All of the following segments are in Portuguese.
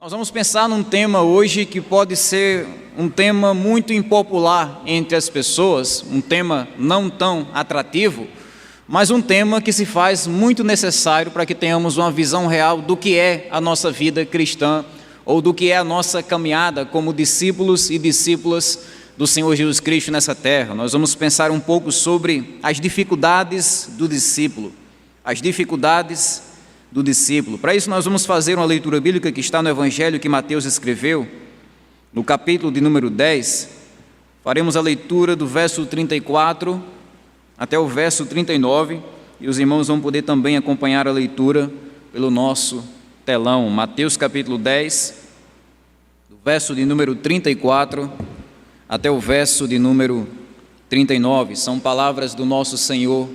Nós vamos pensar num tema hoje que pode ser um tema muito impopular entre as pessoas, um tema não tão atrativo, mas um tema que se faz muito necessário para que tenhamos uma visão real do que é a nossa vida cristã ou do que é a nossa caminhada como discípulos e discípulas do Senhor Jesus Cristo nessa terra. Nós vamos pensar um pouco sobre as dificuldades do discípulo, as dificuldades do discípulo. Para isso nós vamos fazer uma leitura bíblica que está no Evangelho que Mateus escreveu, no capítulo de número 10, faremos a leitura do verso 34 até o verso 39, e os irmãos vão poder também acompanhar a leitura pelo nosso telão. Mateus capítulo 10, do verso de número 34 até o verso de número 39, são palavras do nosso Senhor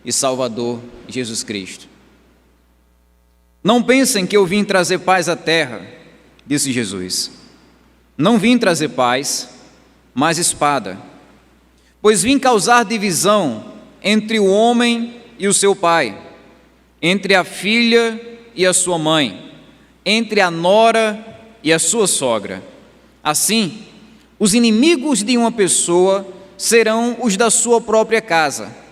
e Salvador Jesus Cristo. Não pensem que eu vim trazer paz à terra, disse Jesus. Não vim trazer paz, mas espada. Pois vim causar divisão entre o homem e o seu pai, entre a filha e a sua mãe, entre a nora e a sua sogra. Assim, os inimigos de uma pessoa serão os da sua própria casa.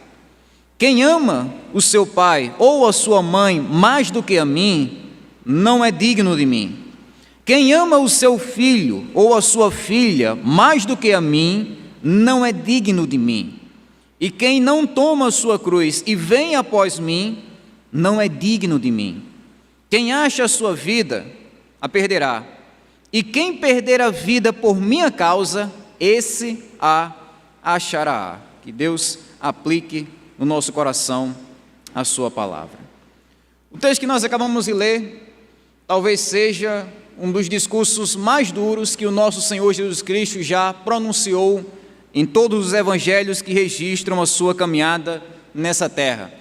Quem ama o seu pai ou a sua mãe mais do que a mim, não é digno de mim. Quem ama o seu filho ou a sua filha mais do que a mim, não é digno de mim. E quem não toma a sua cruz e vem após mim, não é digno de mim. Quem acha a sua vida, a perderá. E quem perder a vida por minha causa, esse a achará. Que Deus aplique no nosso coração a sua palavra. O texto que nós acabamos de ler talvez seja um dos discursos mais duros que o nosso Senhor Jesus Cristo já pronunciou em todos os evangelhos que registram a sua caminhada nessa terra.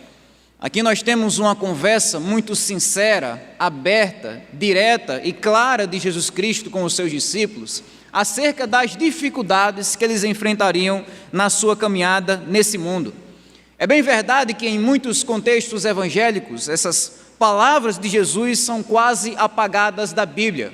Aqui nós temos uma conversa muito sincera, aberta, direta e clara de Jesus Cristo com os seus discípulos acerca das dificuldades que eles enfrentariam na sua caminhada nesse mundo. É bem verdade que em muitos contextos evangélicos, essas palavras de Jesus são quase apagadas da Bíblia.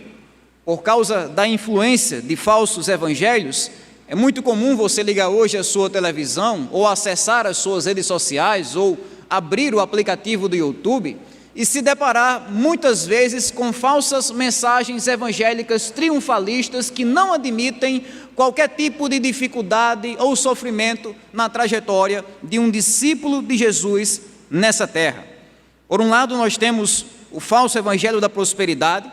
Por causa da influência de falsos evangelhos, é muito comum você ligar hoje a sua televisão, ou acessar as suas redes sociais, ou abrir o aplicativo do YouTube, e se deparar muitas vezes com falsas mensagens evangélicas triunfalistas que não admitem qualquer tipo de dificuldade ou sofrimento na trajetória de um discípulo de Jesus nessa terra. Por um lado, nós temos o falso evangelho da prosperidade,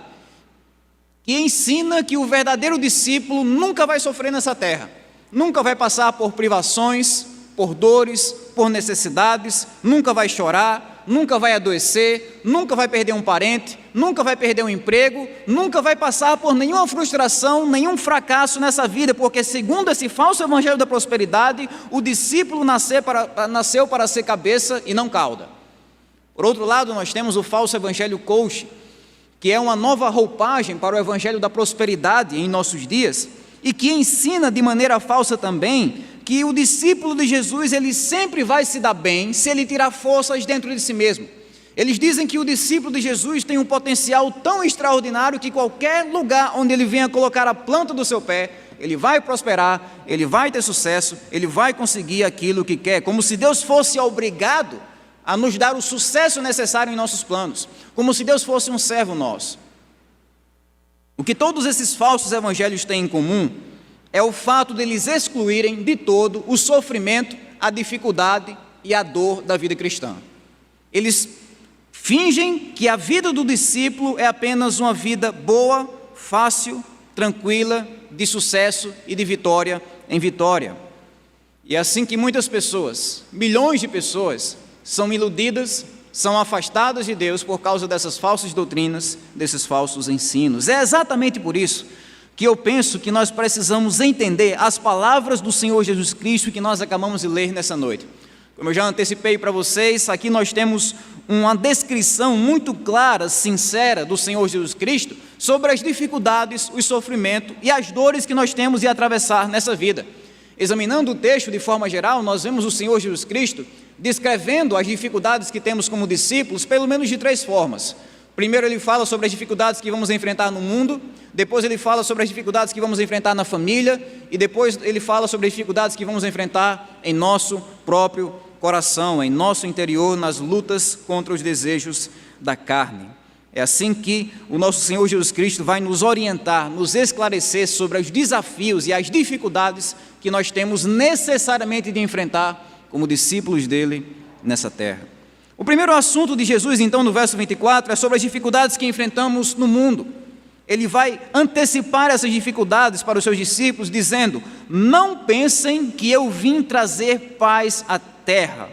que ensina que o verdadeiro discípulo nunca vai sofrer nessa terra, nunca vai passar por privações, por dores, por necessidades, nunca vai chorar, nunca vai adoecer, nunca vai perder um parente, nunca vai perder um emprego, nunca vai passar por nenhuma frustração, nenhum fracasso nessa vida, porque segundo esse falso evangelho da prosperidade, o discípulo nasceu para ser cabeça e não cauda. Por outro lado, nós temos o falso evangelho coach, que é uma nova roupagem para o evangelho da prosperidade em nossos dias, e que ensina de maneira falsa também que o discípulo de Jesus, ele sempre vai se dar bem se ele tirar forças dentro de si mesmo. Eles dizem que o discípulo de Jesus tem um potencial tão extraordinário que qualquer lugar onde ele venha colocar a planta do seu pé, ele vai prosperar, ele vai ter sucesso, ele vai conseguir aquilo que quer, como se Deus fosse obrigado a nos dar o sucesso necessário em nossos planos, como se Deus fosse um servo nosso. O que todos esses falsos evangelhos têm em comum é o fato de eles excluírem de todo o sofrimento, a dificuldade e a dor da vida cristã. Eles fingem que a vida do discípulo é apenas uma vida boa, fácil, tranquila, de sucesso e de vitória em vitória. E é assim que muitas pessoas, milhões de pessoas, são iludidas, são afastadas de Deus por causa dessas falsas doutrinas, desses falsos ensinos. É exatamente por isso que eu penso que nós precisamos entender as palavras do Senhor Jesus Cristo que nós acabamos de ler nessa noite. Como eu já antecipei para vocês, aqui nós temos uma descrição muito clara, sincera do Senhor Jesus Cristo sobre as dificuldades, o sofrimento e as dores que nós temos de atravessar nessa vida. Examinando o texto de forma geral, nós vemos o Senhor Jesus Cristo descrevendo as dificuldades que temos como discípulos, pelo menos de três formas. Primeiro ele fala sobre as dificuldades que vamos enfrentar no mundo, depois ele fala sobre as dificuldades que vamos enfrentar na família, e depois ele fala sobre as dificuldades que vamos enfrentar em nosso próprio coração, em nosso interior, nas lutas contra os desejos da carne. É assim que o nosso Senhor Jesus Cristo vai nos orientar, nos esclarecer sobre os desafios e as dificuldades que nós temos necessariamente de enfrentar como discípulos dele nessa terra. O primeiro assunto de Jesus, então, no verso 24, é sobre as dificuldades que enfrentamos no mundo. Ele vai antecipar essas dificuldades para os seus discípulos, dizendo: não pensem que eu vim trazer paz à terra.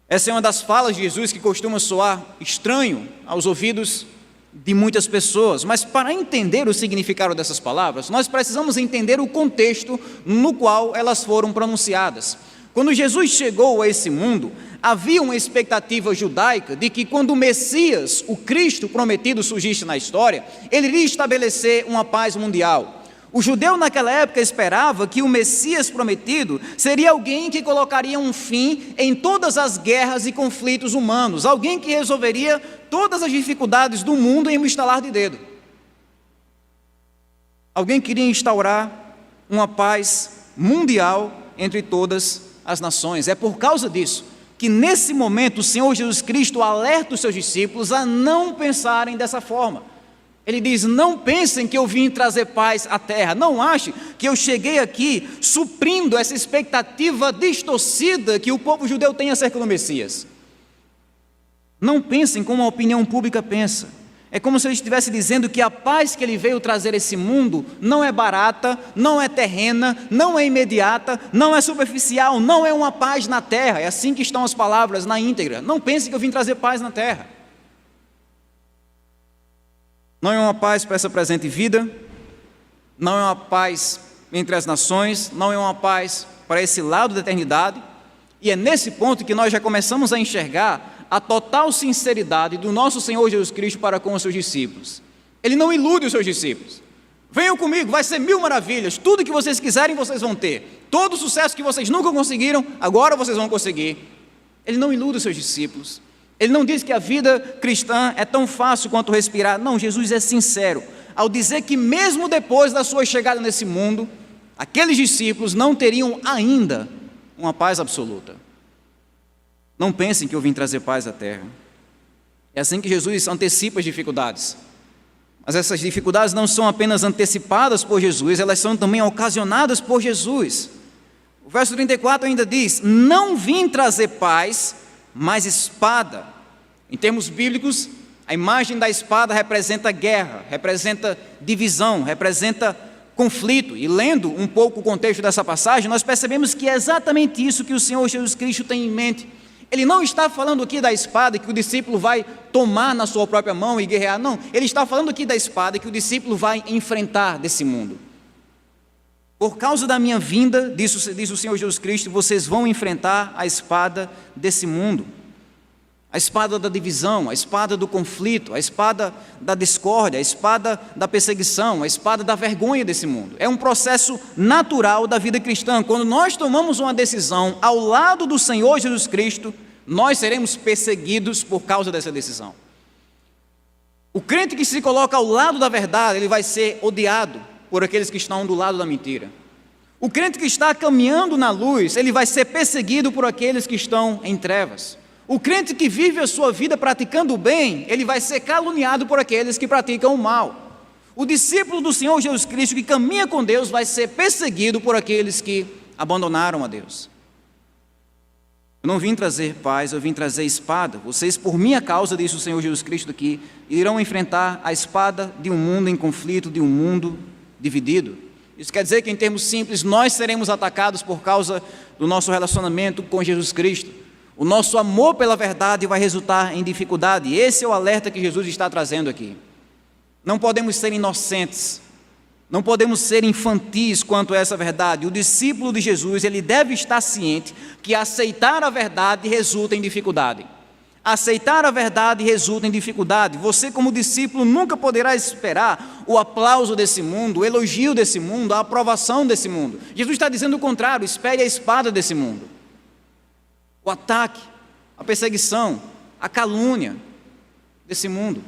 Essa é uma das falas de Jesus que costuma soar estranho aos ouvidos de muitas pessoas, mas para entender o significado dessas palavras, nós precisamos entender o contexto no qual elas foram pronunciadas. Quando Jesus chegou a esse mundo, havia uma expectativa judaica de que quando o Messias, o Cristo prometido, surgisse na história, ele iria estabelecer uma paz mundial. O judeu naquela época esperava que o Messias prometido seria alguém que colocaria um fim em todas as guerras e conflitos humanos, alguém que resolveria todas as dificuldades do mundo em um estalar de dedo. Alguém queria instaurar uma paz mundial entre todas as nações. É por causa disso que nesse momento o Senhor Jesus Cristo alerta os seus discípulos a não pensarem dessa forma. Ele diz: não pensem que eu vim trazer paz à terra, não achem que eu cheguei aqui suprindo essa expectativa distorcida que o povo judeu tem acerca do Messias. Não pensem como a opinião pública pensa. É como se ele estivesse dizendo que a paz que ele veio trazer a esse mundo não é barata, não é terrena, não é imediata, não é superficial, não é uma paz na terra. É assim que estão as palavras na íntegra. Não pensem que eu vim trazer paz na terra. Não é uma paz para essa presente vida, não é uma paz entre as nações, não é uma paz para esse lado da eternidade, e é nesse ponto que nós já começamos a enxergar a total sinceridade do nosso Senhor Jesus Cristo para com os seus discípulos. Ele não ilude os seus discípulos. Venham comigo, vai ser 1000 maravilhas, tudo que vocês quiserem vocês vão ter, todo o sucesso que vocês nunca conseguiram, agora vocês vão conseguir. Ele não ilude os seus discípulos. Ele não diz que a vida cristã é tão fácil quanto respirar. Não, Jesus é sincero ao dizer que mesmo depois da sua chegada nesse mundo, aqueles discípulos não teriam ainda uma paz absoluta. Não pensem que eu vim trazer paz à terra. É assim que Jesus antecipa as dificuldades. Mas essas dificuldades não são apenas antecipadas por Jesus, elas são também ocasionadas por Jesus. O verso 34 ainda diz: não vim trazer paz, mas espada. Em termos bíblicos, a imagem da espada representa guerra, representa divisão, representa conflito. E lendo um pouco o contexto dessa passagem, nós percebemos que é exatamente isso que o Senhor Jesus Cristo tem em mente. Ele não está falando aqui da espada que o discípulo vai tomar na sua própria mão e guerrear, não. Ele está falando aqui da espada que o discípulo vai enfrentar desse mundo. Por causa da minha vinda, diz o Senhor Jesus Cristo, vocês vão enfrentar a espada desse mundo. A espada da divisão, a espada do conflito, a espada da discórdia, a espada da perseguição, a espada da vergonha desse mundo. É um processo natural da vida cristã. Quando nós tomamos uma decisão ao lado do Senhor Jesus Cristo, nós seremos perseguidos por causa dessa decisão. O crente que se coloca ao lado da verdade, ele vai ser odiado por aqueles que estão do lado da mentira. O crente que está caminhando na luz, ele vai ser perseguido por aqueles que estão em trevas. O crente que vive a sua vida praticando o bem, ele vai ser caluniado por aqueles que praticam o mal. O discípulo do Senhor Jesus Cristo que caminha com Deus vai ser perseguido por aqueles que abandonaram a Deus. Eu não vim trazer paz, eu vim trazer espada. Vocês, por minha causa, diz o Senhor Jesus Cristo aqui, irão enfrentar a espada de um mundo em conflito, de um mundo dividido. Isso quer dizer que, em termos simples, nós seremos atacados por causa do nosso relacionamento com Jesus Cristo. O nosso amor pela verdade vai resultar em dificuldade. Esse é o alerta que Jesus está trazendo aqui. Não podemos ser inocentes, não podemos ser infantis quanto a essa verdade. O discípulo de Jesus, ele deve estar ciente que aceitar a verdade resulta em dificuldade. Aceitar a verdade resulta em dificuldade. Você, como discípulo, nunca poderá esperar o aplauso desse mundo, o elogio desse mundo, a aprovação desse mundo. Jesus está dizendo o contrário: espere a espada desse mundo. O ataque, a perseguição, a calúnia desse mundo.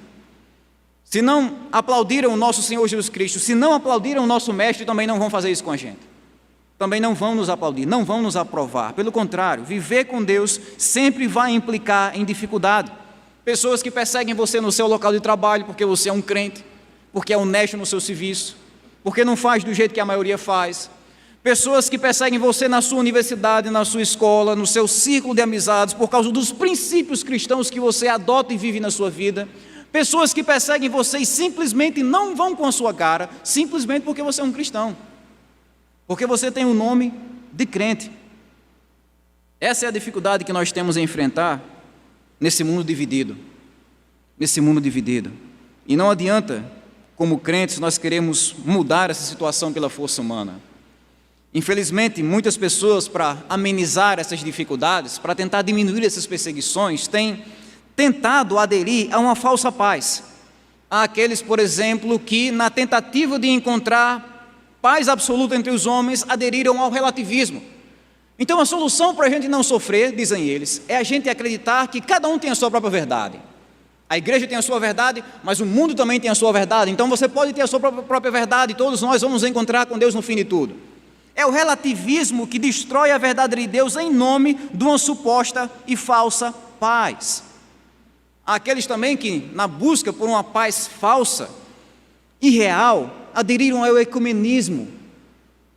Se não aplaudiram o nosso Senhor Jesus Cristo, se não aplaudiram o nosso Mestre, também não vão fazer isso com a gente. Também não vão nos aplaudir, não vão nos aprovar. Pelo contrário, viver com Deus sempre vai implicar em dificuldade. Pessoas que perseguem você no seu local de trabalho porque você é um crente, porque é honesto no seu serviço, porque não faz do jeito que a maioria faz. Pessoas que perseguem você na sua universidade, na sua escola, no seu círculo de amizades, por causa dos princípios cristãos que você adota e vive na sua vida. Pessoas que perseguem você e simplesmente não vão com a sua cara, simplesmente porque você é um cristão, porque você tem o nome de crente. Essa é a dificuldade que nós temos a enfrentar nesse mundo dividido. Nesse mundo dividido. E não adianta, como crentes, nós queremos mudar essa situação pela força humana. Infelizmente, muitas pessoas, para amenizar essas dificuldades, para tentar diminuir essas perseguições, têm tentado aderir a uma falsa paz. Há aqueles, por exemplo, que na tentativa de encontrar paz absoluta entre os homens, aderiram ao relativismo. Então a solução para a gente não sofrer, dizem eles, é a gente acreditar que cada um tem a sua própria verdade. A igreja tem a sua verdade, mas o mundo também tem a sua verdade. Então você pode ter a sua própria verdade e todos nós vamos encontrar com Deus no fim de tudo. É o relativismo que destrói a verdade de Deus em nome de uma suposta e falsa paz. Há aqueles também que, na busca por uma paz falsa, irreal, aderiram ao ecumenismo.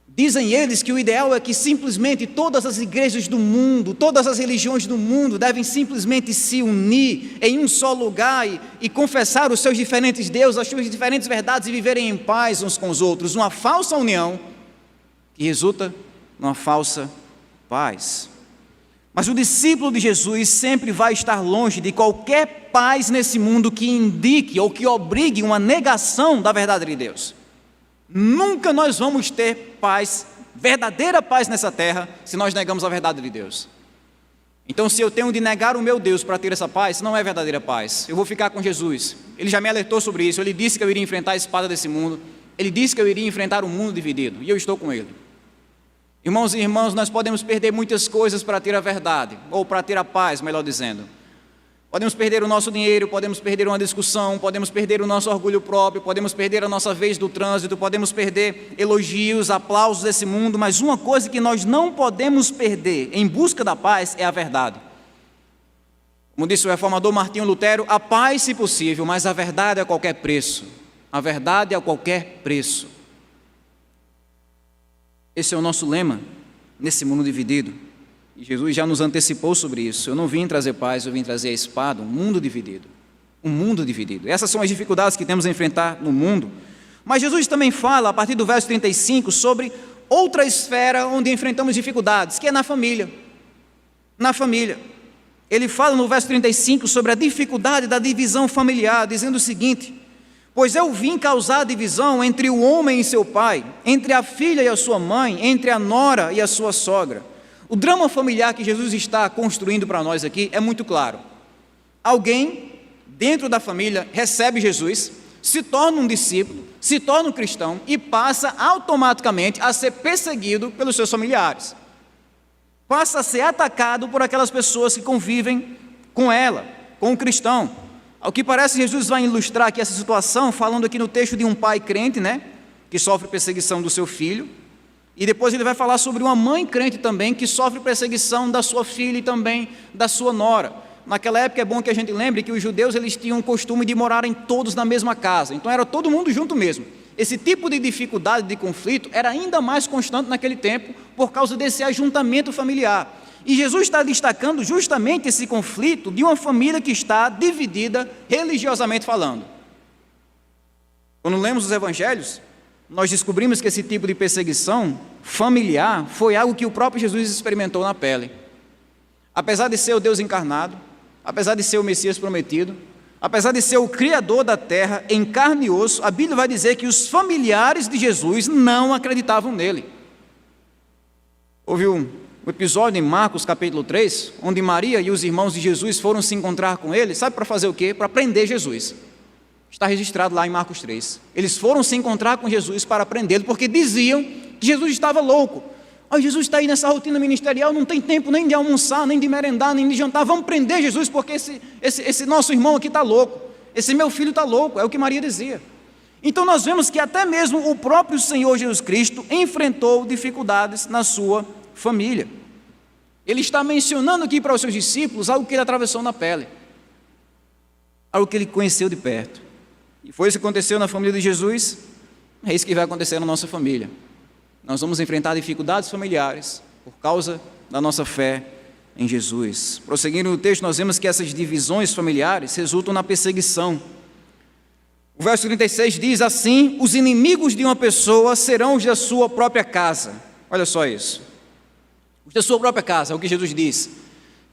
Dizem eles que o ideal é que simplesmente todas as igrejas do mundo, todas as religiões do mundo devem simplesmente se unir em um só lugar e confessar os seus diferentes deuses, as suas diferentes verdades e viverem em paz uns com os outros. Uma falsa união que resulta numa falsa paz. Mas o discípulo de Jesus sempre vai estar longe de qualquer paz nesse mundo que indique ou que obrigue uma negação da verdade de Deus. Nunca nós vamos ter paz, verdadeira paz nessa terra, se nós negamos a verdade de Deus. Então, se eu tenho de negar o meu Deus para ter essa paz, não é verdadeira paz. Eu vou ficar com Jesus. Ele já me alertou sobre isso. Ele disse que eu iria enfrentar a espada desse mundo. Ele disse que eu iria enfrentar um mundo dividido. E eu estou com ele. Irmãos e irmãs, nós podemos perder muitas coisas para ter a verdade, ou para ter a paz, melhor dizendo. Podemos perder o nosso dinheiro, podemos perder uma discussão, podemos perder o nosso orgulho próprio, podemos perder a nossa vez do trânsito, podemos perder elogios, aplausos desse mundo, mas uma coisa que nós não podemos perder em busca da paz é a verdade. Como disse o reformador Martinho Lutero, a paz se possível, mas a verdade a qualquer preço. A verdade a qualquer preço. Esse é o nosso lema nesse mundo dividido. E Jesus já nos antecipou sobre isso. Eu não vim trazer paz, eu vim trazer a espada, um mundo dividido. Um mundo dividido. Essas são as dificuldades que temos a enfrentar no mundo. Mas Jesus também fala, a partir do verso 35, sobre outra esfera onde enfrentamos dificuldades, que é na família. Na família. Ele fala no verso 35 sobre a dificuldade da divisão familiar, dizendo o seguinte: pois eu vim causar divisão entre o homem e seu pai, entre a filha e a sua mãe, entre a nora e a sua sogra. O drama familiar que Jesus está construindo para nós aqui é muito claro. Alguém dentro da família recebe Jesus, se torna um discípulo, se torna um cristão e passa automaticamente a ser perseguido pelos seus familiares. Passa a ser atacado por aquelas pessoas que convivem com ela, com o cristão. Ao que parece, Jesus vai ilustrar aqui essa situação, falando aqui no texto de um pai crente, que sofre perseguição do seu filho. E depois ele vai falar sobre uma mãe crente também, que sofre perseguição da sua filha e também da sua nora. Naquela época é bom que a gente lembre que os judeus eles tinham o costume de morarem todos na mesma casa. Então era todo mundo junto mesmo. Esse tipo de dificuldade, de conflito, era ainda mais constante naquele tempo, por causa desse ajuntamento familiar. E Jesus está destacando justamente esse conflito de uma família que está dividida religiosamente falando. Quando lemos os evangelhos, nós descobrimos que esse tipo de perseguição familiar foi algo que o próprio Jesus experimentou na pele. Apesar de ser o Deus encarnado, apesar de ser o Messias prometido, apesar de ser o Criador da terra em carne e osso, a Bíblia vai dizer que os familiares de Jesus não acreditavam nele. Houve um episódio em Marcos capítulo 3, onde Maria e os irmãos de Jesus foram se encontrar com ele, sabe para fazer o quê? Para prender Jesus. Está registrado lá em Marcos 3. Eles foram se encontrar com Jesus para prendê-lo, porque diziam que Jesus estava louco. Jesus está aí nessa rotina ministerial, não tem tempo nem de almoçar, nem de merendar, nem de jantar. Vamos prender Jesus, porque esse nosso irmão aqui está louco. esse meu filho está louco, é o que Maria dizia. Então nós vemos que até mesmo o próprio Senhor Jesus Cristo enfrentou dificuldades na sua família. Ele está mencionando aqui para os seus discípulos algo que ele atravessou na pele, algo que ele conheceu de perto. E foi isso que aconteceu na família de Jesus, é isso que vai acontecer na nossa família. Nós vamos enfrentar dificuldades familiares por causa da nossa fé em Jesus. Prosseguindo no texto, nós vemos que essas divisões familiares resultam na perseguição. O verso 36 diz assim: os inimigos de uma pessoa serão os da sua própria casa. Olha só isso. Os da sua própria casa, é o que Jesus diz.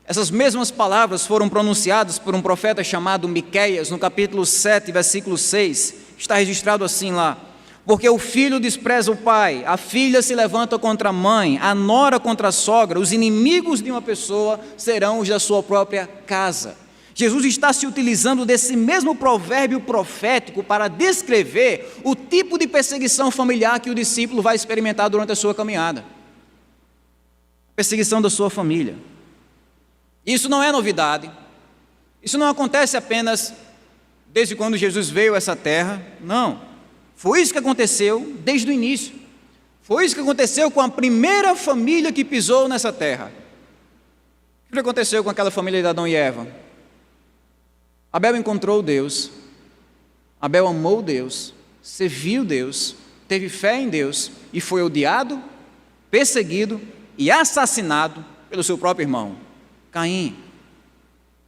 Essas mesmas palavras foram pronunciadas por um profeta chamado Miqueias, no capítulo 7, versículo 6. Está registrado assim lá: porque o filho despreza o pai, a filha se levanta contra a mãe, a nora contra a sogra, os inimigos de uma pessoa serão os da sua própria casa. Jesus está se utilizando desse mesmo provérbio profético para descrever o tipo de perseguição familiar que o discípulo vai experimentar durante a sua caminhada. Perseguição da sua família. Isso não é novidade. Isso não acontece apenas desde quando Jesus veio a essa terra. Não. Foi isso que aconteceu desde o início. Foi isso que aconteceu com a primeira família que pisou nessa terra. O que aconteceu com aquela família de Adão e Eva? Abel encontrou Deus, Abel amou Deus, serviu Deus, teve fé em Deus e foi odiado, perseguido e assassinado pelo seu próprio irmão, Caim.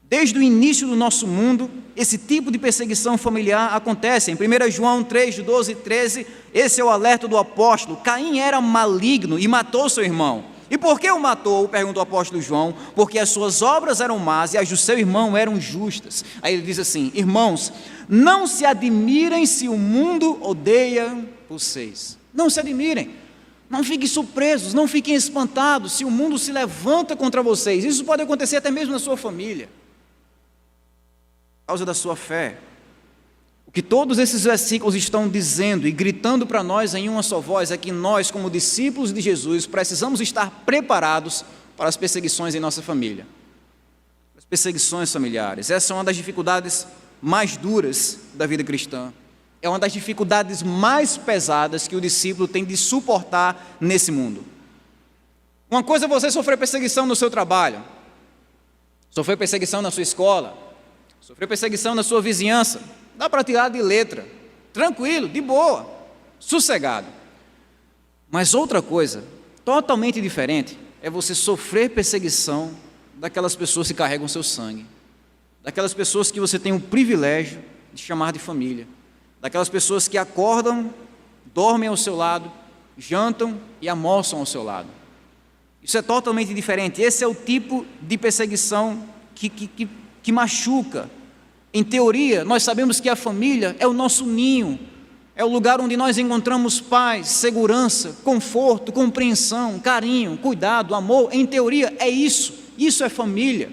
Desde o início do nosso mundo, esse tipo de perseguição familiar acontece. Em 1 João 3, 12 e 13, esse é o alerta do apóstolo. Caim era maligno e matou seu irmão. E por que o matou? Pergunta o apóstolo João. Porque as suas obras eram más e as do seu irmão eram justas. Aí ele diz assim: irmãos, não se admirem se o mundo odeia vocês. Não se admirem. Não fiquem surpresos, não fiquem espantados se o mundo se levanta contra vocês. Isso pode acontecer até mesmo na sua família, por causa da sua fé. O que todos esses versículos estão dizendo e gritando para nós em uma só voz é que nós, como discípulos de Jesus, precisamos estar preparados para as perseguições em nossa família, as perseguições familiares. Essa é uma das dificuldades mais duras da vida cristã. É uma das dificuldades mais pesadas que o discípulo tem de suportar nesse mundo. Uma coisa é você sofrer perseguição no seu trabalho, sofrer perseguição na sua escola, sofrer perseguição na sua vizinhança. Dá para tirar de letra, tranquilo, de boa, sossegado. Mas outra coisa, totalmente diferente, é você sofrer perseguição daquelas pessoas que carregam seu sangue, daquelas pessoas que você tem o privilégio de chamar de família, daquelas pessoas que acordam, dormem ao seu lado, jantam e almoçam ao seu lado. Isso é totalmente diferente. Esse é o tipo de perseguição que machuca. Em teoria, nós sabemos que a família é o nosso ninho, é o lugar onde nós encontramos paz, segurança, conforto, compreensão, carinho, cuidado, amor. Em teoria, é isso. Isso é família.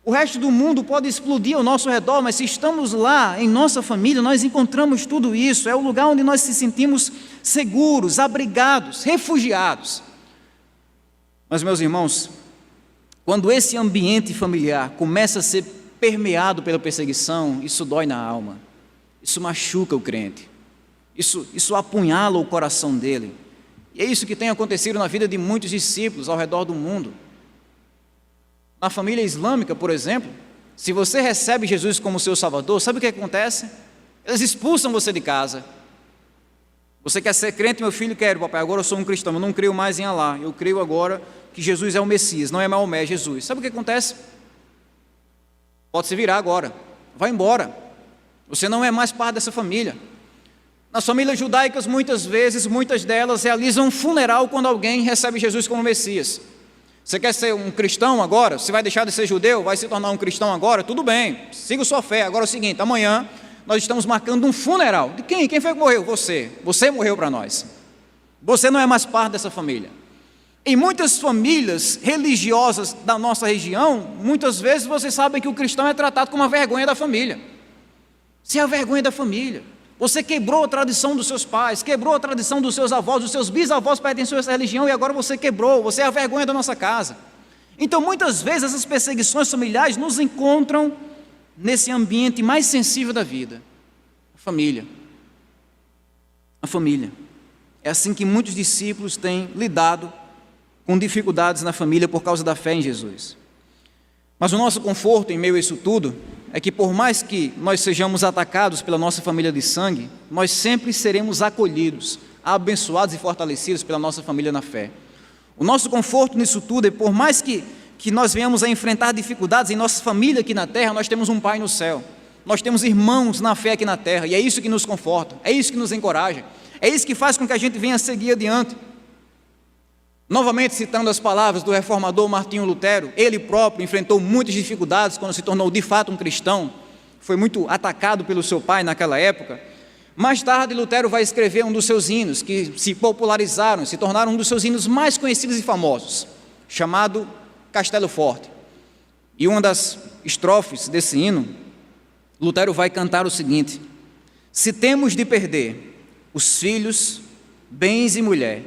O resto do mundo pode explodir ao nosso redor, mas se estamos lá, em nossa família, nós encontramos tudo isso. É o lugar onde nós se sentimos seguros, abrigados, refugiados. Mas, meus irmãos, quando esse ambiente familiar começa a ser permeado pela perseguição, isso dói na alma, isso machuca o crente, isso apunhala o coração dele. E é isso que tem acontecido na vida de muitos discípulos ao redor do mundo. Na família islâmica, por exemplo, se você recebe Jesus como seu salvador, sabe o que acontece? Eles expulsam você de casa. Você quer ser crente, meu filho? Quero, papai, agora eu sou um cristão, eu não creio mais em Alá, eu creio agora que Jesus é o Messias, não é Maomé, é Jesus. Sabe o que acontece? Pode se virar agora, vai embora, você não é mais parte dessa família. Nas famílias judaicas, muitas vezes, muitas delas realizam um funeral quando alguém recebe Jesus como Messias. Você quer ser um cristão agora? Você vai deixar de ser judeu? Vai se tornar um cristão agora? Tudo bem, siga sua fé. Agora é o seguinte, amanhã nós estamos marcando um funeral. De quem? Quem foi que morreu? Você morreu para nós. Você não é mais parte dessa família. Em muitas famílias religiosas da nossa região, muitas vezes vocês sabem que o cristão é tratado como a vergonha da família. Você é a vergonha da família. Você quebrou a tradição dos seus pais, quebrou a tradição dos seus avós, os seus bisavós pertenciam a essa religião e agora você quebrou, você é a vergonha da nossa casa. Então muitas vezes essas perseguições familiares nos encontram nesse ambiente mais sensível da vida, a família. A família. É assim que muitos discípulos têm lidado com dificuldades na família por causa da fé em Jesus. Mas o nosso conforto em meio a isso tudo é que, por mais que nós sejamos atacados pela nossa família de sangue, nós sempre seremos acolhidos, abençoados e fortalecidos pela nossa família na fé. O nosso conforto nisso tudo é, por mais que nós venhamos a enfrentar dificuldades em nossa família aqui na terra, nós temos um Pai no céu, nós temos irmãos na fé aqui na terra, e é isso que nos conforta, é isso que nos encoraja, é isso que faz com que a gente venha seguir adiante. Novamente citando as palavras do reformador Martinho Lutero, ele próprio enfrentou muitas dificuldades quando se tornou de fato um cristão, foi muito atacado pelo seu pai naquela época. Mais tarde Lutero vai escrever um dos seus hinos, que se popularizaram, se tornaram um dos seus hinos mais conhecidos e famosos, chamado Castelo Forte. E uma das estrofes desse hino, Lutero vai cantar o seguinte: se temos de perder os filhos, bens e mulher,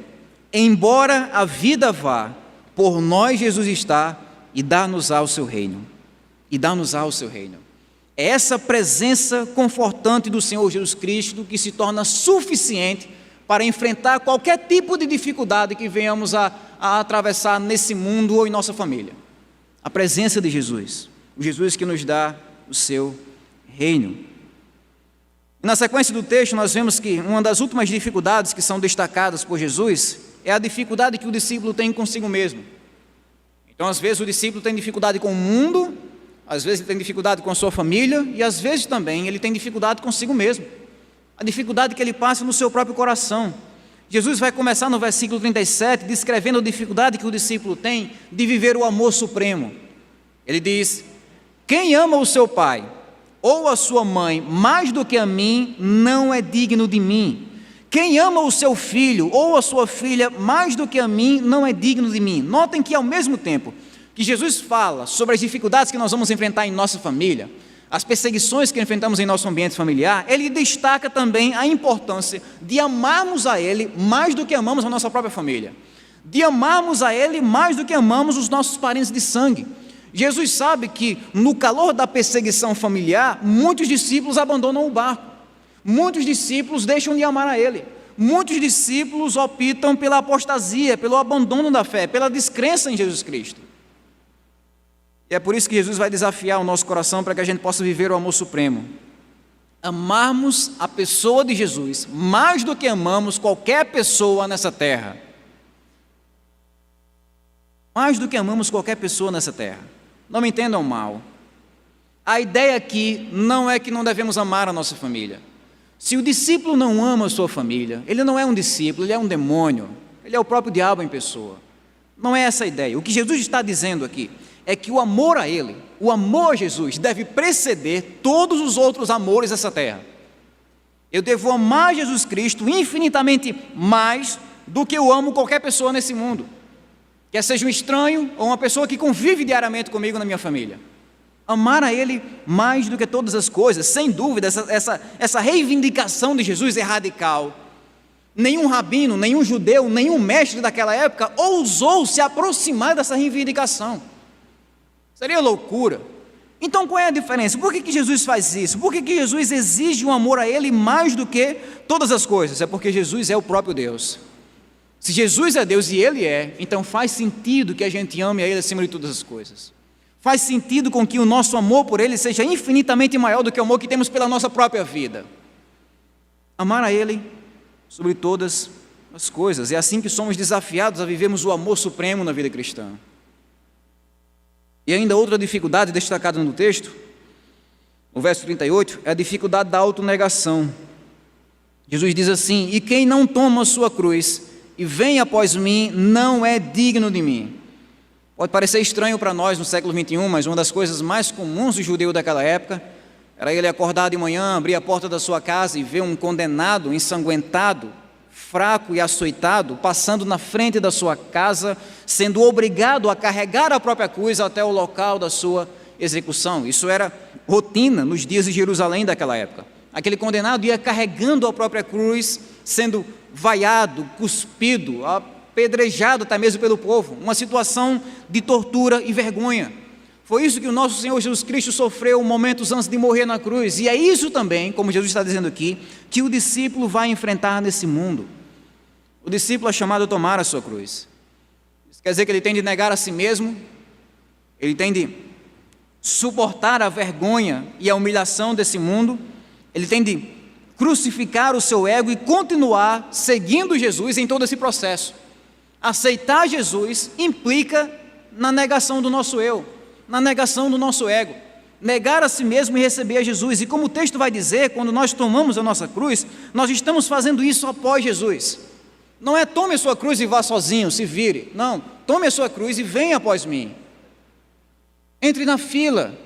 embora a vida vá, por nós Jesus está, e dá-nos-á o seu reino. E dá-nos-á o seu reino. É essa presença confortante do Senhor Jesus Cristo que se torna suficiente para enfrentar qualquer tipo de dificuldade que venhamos a atravessar nesse mundo ou em nossa família. A presença de Jesus, o Jesus que nos dá o seu reino. E na sequência do texto nós vemos que uma das últimas dificuldades que são destacadas por Jesus é a dificuldade que o discípulo tem consigo mesmo. Então, às vezes, o discípulo tem dificuldade com o mundo, às vezes ele tem dificuldade com a sua família, e às vezes também ele tem dificuldade consigo mesmo. A dificuldade que ele passa no seu próprio coração. Jesus vai começar no versículo 37, descrevendo a dificuldade que o discípulo tem de viver o amor supremo. Ele diz: quem ama o seu pai ou a sua mãe mais do que a mim, não é digno de mim. Quem ama o seu filho ou a sua filha mais do que a mim, não é digno de mim. Notem que ao mesmo tempo que Jesus fala sobre as dificuldades que nós vamos enfrentar em nossa família, as perseguições que enfrentamos em nosso ambiente familiar, ele destaca também a importância de amarmos a Ele mais do que amamos a nossa própria família, de amarmos a Ele mais do que amamos os nossos parentes de sangue. Jesus sabe que no calor da perseguição familiar, muitos discípulos abandonam o barco. Muitos discípulos deixam de amar a Ele. Muitos discípulos optam pela apostasia, pelo abandono da fé, pela descrença em Jesus Cristo. E é por isso que Jesus vai desafiar o nosso coração para que a gente possa viver o amor supremo. Amarmos a pessoa de Jesus mais do que amamos qualquer pessoa nessa terra. Mais do que amamos qualquer pessoa nessa terra. Não me entendam mal. A ideia aqui não é que não devemos amar a nossa família. Se o discípulo não ama a sua família, ele não é um discípulo, ele é um demônio, ele é o próprio diabo em pessoa. Não é essa a ideia. O que Jesus está dizendo aqui é que o amor a Ele, o amor a Jesus, deve preceder todos os outros amores dessa terra. Eu devo amar Jesus Cristo infinitamente mais do que eu amo qualquer pessoa nesse mundo, quer seja um estranho ou uma pessoa que convive diariamente comigo na minha família. Amar a Ele mais do que todas as coisas, sem dúvida, essa reivindicação de Jesus é radical. Nenhum rabino, nenhum judeu, nenhum mestre daquela época ousou se aproximar dessa reivindicação. Seria loucura. Então qual é a diferença? Por que Jesus faz isso? Por que Jesus exige um amor a Ele mais do que todas as coisas? É porque Jesus é o próprio Deus. Se Jesus é Deus e Ele é, então faz sentido que a gente ame a Ele acima de todas as coisas. Faz sentido com que o nosso amor por Ele seja infinitamente maior do que o amor que temos pela nossa própria vida. Amar a Ele sobre todas as coisas. É assim que somos desafiados a vivermos o amor supremo na vida cristã. E ainda outra dificuldade destacada no texto, no verso 38, é a dificuldade da autonegação. Jesus diz assim: e quem não toma a sua cruz e vem após mim, não é digno de mim. Pode parecer estranho para nós no século XXI, mas uma das coisas mais comuns do judeu daquela época era ele acordar de manhã, abrir a porta da sua casa e ver um condenado, ensanguentado, fraco e açoitado, passando na frente da sua casa, sendo obrigado a carregar a própria cruz até o local da sua execução. Isso era rotina nos dias de Jerusalém daquela época. Aquele condenado ia carregando a própria cruz, sendo vaiado, cuspido, apedrejado até mesmo pelo povo, uma situação de tortura e vergonha. Foi isso que o nosso Senhor Jesus Cristo sofreu momentos antes de morrer na cruz. E é isso também, como Jesus está dizendo aqui, que o discípulo vai enfrentar nesse mundo. O discípulo é chamado a tomar a sua cruz. Isso quer dizer que ele tem de negar a si mesmo, ele tem de suportar a vergonha e a humilhação desse mundo, ele tem de crucificar o seu ego e continuar seguindo Jesus em todo esse processo. Aceitar Jesus implica na negação do nosso eu, na negação do nosso ego, negar a si mesmo e receber a Jesus. E como o texto vai dizer, quando nós tomamos a nossa cruz, nós estamos fazendo isso após Jesus. Não é tome a sua cruz e vá sozinho, se vire. Não, tome a sua cruz e venha após mim. Entre na fila.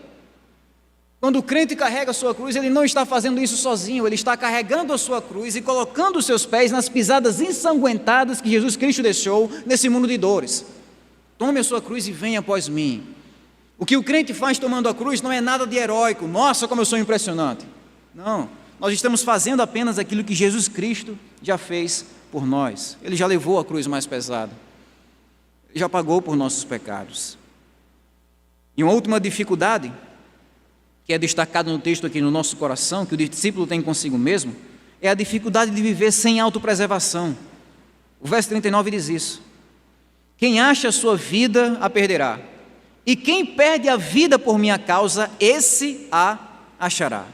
Quando o crente carrega a sua cruz, ele não está fazendo isso sozinho, ele está carregando a sua cruz e colocando os seus pés nas pisadas ensanguentadas que Jesus Cristo deixou nesse mundo de dores. Tome a sua cruz e venha após mim. O que o crente faz tomando a cruz não é nada de heróico. Nossa, como eu sou impressionante. Não, nós estamos fazendo apenas aquilo que Jesus Cristo já fez por nós. Ele já levou a cruz mais pesada. Ele já pagou por nossos pecados. E uma última dificuldade, que é destacada no texto aqui no nosso coração, que o discípulo tem consigo mesmo, é a dificuldade de viver sem autopreservação. O verso 39 diz isso. Quem acha a sua vida, a perderá. E quem perde a vida por minha causa, esse a achará.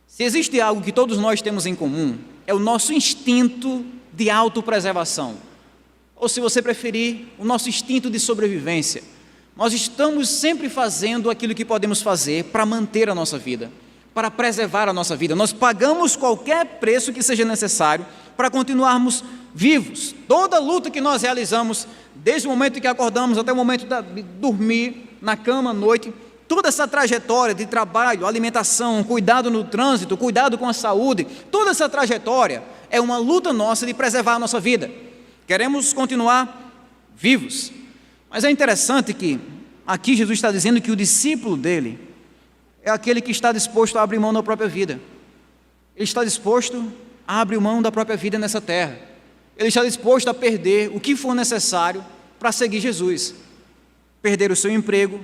Se existe algo que todos nós temos em comum, é o nosso instinto de autopreservação. Ou, se você preferir, o nosso instinto de sobrevivência. Nós estamos sempre fazendo aquilo que podemos fazer para manter a nossa vida, para preservar a nossa vida. Nós pagamos qualquer preço que seja necessário para continuarmos vivos. Toda luta que nós realizamos, desde o momento que acordamos até o momento de dormir na cama à noite, toda essa trajetória de trabalho, alimentação, cuidado no trânsito, cuidado com a saúde, toda essa trajetória é uma luta nossa de preservar a nossa vida. Queremos continuar vivos. Mas é interessante que aqui Jesus está dizendo que o discípulo dele é aquele que está disposto a abrir mão da própria vida. Ele está disposto a abrir mão da própria vida nessa terra. Ele está disposto a perder o que for necessário para seguir Jesus. Perder o seu emprego,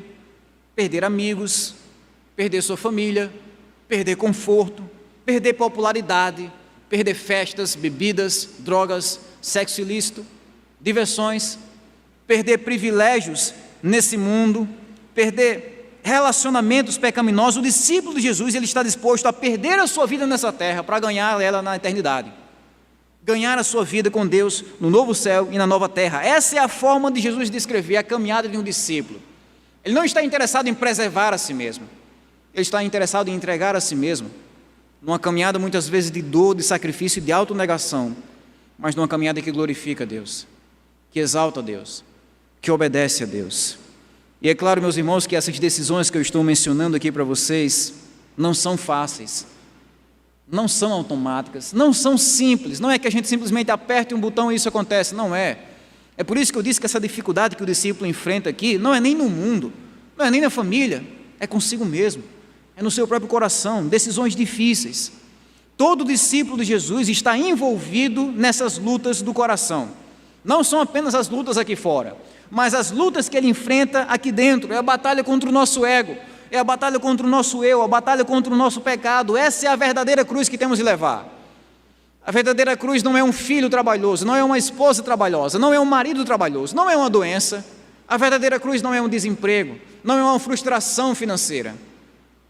perder amigos, perder sua família, perder conforto, perder popularidade, perder festas, bebidas, drogas, sexo ilícito, diversões, perder privilégios nesse mundo, perder relacionamentos pecaminosos. O discípulo de Jesus, ele está disposto a perder a sua vida nessa terra para ganhar ela na eternidade. Ganhar a sua vida com Deus no novo céu e na nova terra. Essa é a forma de Jesus descrever a caminhada de um discípulo. Ele não está interessado em preservar a si mesmo. Ele está interessado em entregar a si mesmo, numa caminhada muitas vezes de dor, de sacrifício e de autonegação, mas numa caminhada que glorifica a Deus, que exalta a Deus, que obedece a Deus. E é claro, meus irmãos, que essas decisões que eu estou mencionando aqui para vocês não são fáceis, não são automáticas, não são simples. Não é que a gente simplesmente aperte um botão e isso acontece, não é. É por isso que eu disse que essa dificuldade que o discípulo enfrenta aqui não é nem no mundo, não é nem na família, é consigo mesmo, é no seu próprio coração, decisões difíceis. Todo discípulo de Jesus está envolvido nessas lutas do coração. Não são apenas as lutas aqui fora, mas as lutas que ele enfrenta aqui dentro. É a batalha contra o nosso ego, é a batalha contra o nosso eu, a batalha contra o nosso pecado. Essa é a verdadeira cruz que temos de levar. A verdadeira cruz não é um filho trabalhoso, não é uma esposa trabalhosa, não é um marido trabalhoso, não é uma doença. A verdadeira cruz não é um desemprego, não é uma frustração financeira.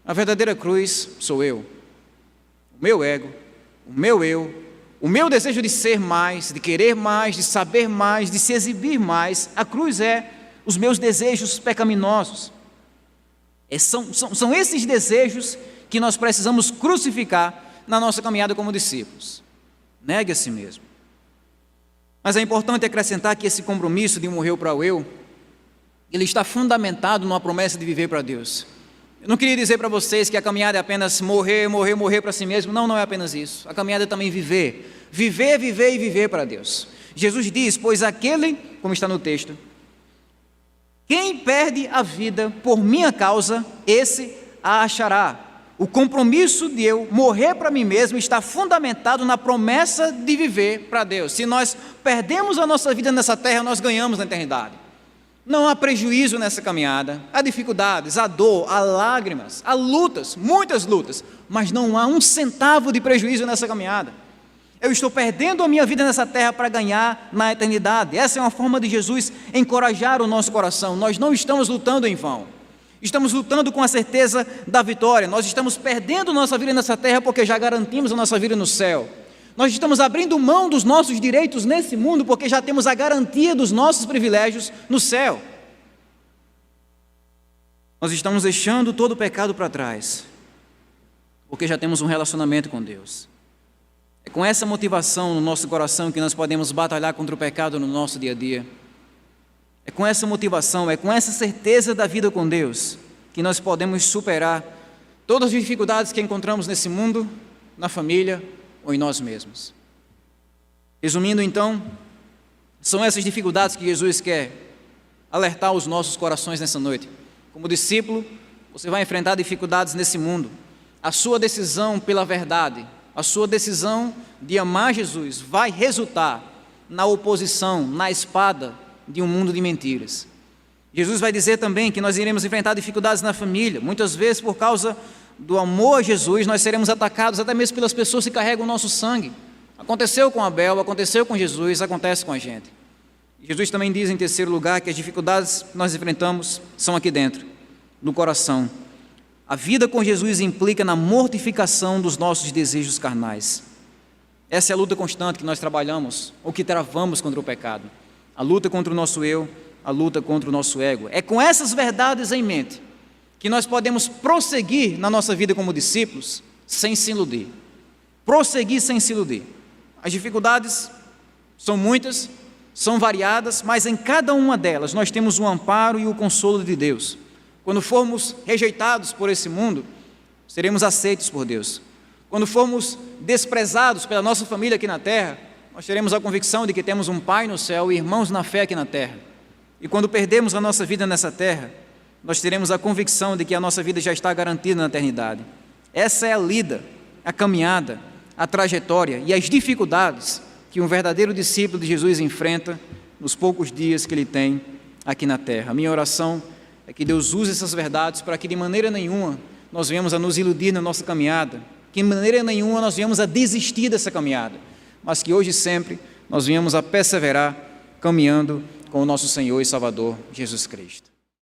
A verdadeira cruz sou eu, o meu ego, o meu eu, o meu desejo de ser mais, de querer mais, de saber mais, de se exibir mais. A cruz é os meus desejos pecaminosos. São esses desejos que nós precisamos crucificar na nossa caminhada como discípulos. Negue a si mesmo. Mas é importante acrescentar que esse compromisso de morrer para o eu, ele está fundamentado numa promessa de viver para Deus. Eu não queria dizer para vocês que a caminhada é apenas morrer para si mesmo. Não, não é apenas isso. A caminhada é também viver. Viver e viver para Deus. Jesus diz, pois aquele, como está no texto, quem perde a vida por minha causa, esse a achará. O compromisso de eu morrer para mim mesmo está fundamentado na promessa de viver para Deus. Se nós perdemos a nossa vida nessa terra, nós ganhamos na eternidade. Não há prejuízo nessa caminhada. Há dificuldades, há dor, há lágrimas, há lutas, muitas lutas, mas não há um centavo de prejuízo nessa caminhada. Eu estou perdendo a minha vida nessa terra para ganhar na eternidade. Essa é uma forma de Jesus encorajar o nosso coração. Nós não estamos lutando em vão. Estamos lutando com a certeza da vitória. Nós estamos perdendo nossa vida nessa terra porque já garantimos a nossa vida no céu. Nós estamos abrindo mão dos nossos direitos nesse mundo porque já temos a garantia dos nossos privilégios no céu. Nós estamos deixando todo o pecado para trás porque já temos um relacionamento com Deus. É com essa motivação no nosso coração que nós podemos batalhar contra o pecado no nosso dia a dia. É com essa motivação, é com essa certeza da vida com Deus que nós podemos superar todas as dificuldades que encontramos nesse mundo, na família ou em nós mesmos. Resumindo então, são essas dificuldades que Jesus quer alertar os nossos corações nessa noite. Como discípulo, você vai enfrentar dificuldades nesse mundo. A sua decisão pela verdade, a sua decisão de amar Jesus vai resultar na oposição, na espada de um mundo de mentiras. Jesus vai dizer também que nós iremos enfrentar dificuldades na família. Muitas vezes, por causa do amor a Jesus, nós seremos atacados até mesmo pelas pessoas que carregam o nosso sangue. Aconteceu com Abel, aconteceu com Jesus, acontece com a gente. Jesus também diz em terceiro lugar que as dificuldades que nós enfrentamos são aqui dentro, no coração. A vida com Jesus implica na mortificação dos nossos desejos carnais. Essa é a luta constante que nós trabalhamos, ou que travamos contra o pecado. A luta contra o nosso eu, a luta contra o nosso ego. É com essas verdades em mente que nós podemos prosseguir na nossa vida como discípulos sem se iludir. Prosseguir sem se iludir. As dificuldades são muitas, são variadas, mas em cada uma delas nós temos o amparo e o consolo de Deus. Quando formos rejeitados por esse mundo, seremos aceitos por Deus. Quando formos desprezados pela nossa família aqui na terra, nós teremos a convicção de que temos um Pai no céu e irmãos na fé aqui na terra. E quando perdermos a nossa vida nessa terra, nós teremos a convicção de que a nossa vida já está garantida na eternidade. Essa é a lida, a caminhada, a trajetória e as dificuldades que um verdadeiro discípulo de Jesus enfrenta nos poucos dias que ele tem aqui na terra. A minha oração é que Deus use essas verdades para que de maneira nenhuma nós venhamos a nos iludir na nossa caminhada, que de maneira nenhuma nós venhamos a desistir dessa caminhada, mas que hoje e sempre nós venhamos a perseverar caminhando com o nosso Senhor e Salvador Jesus Cristo.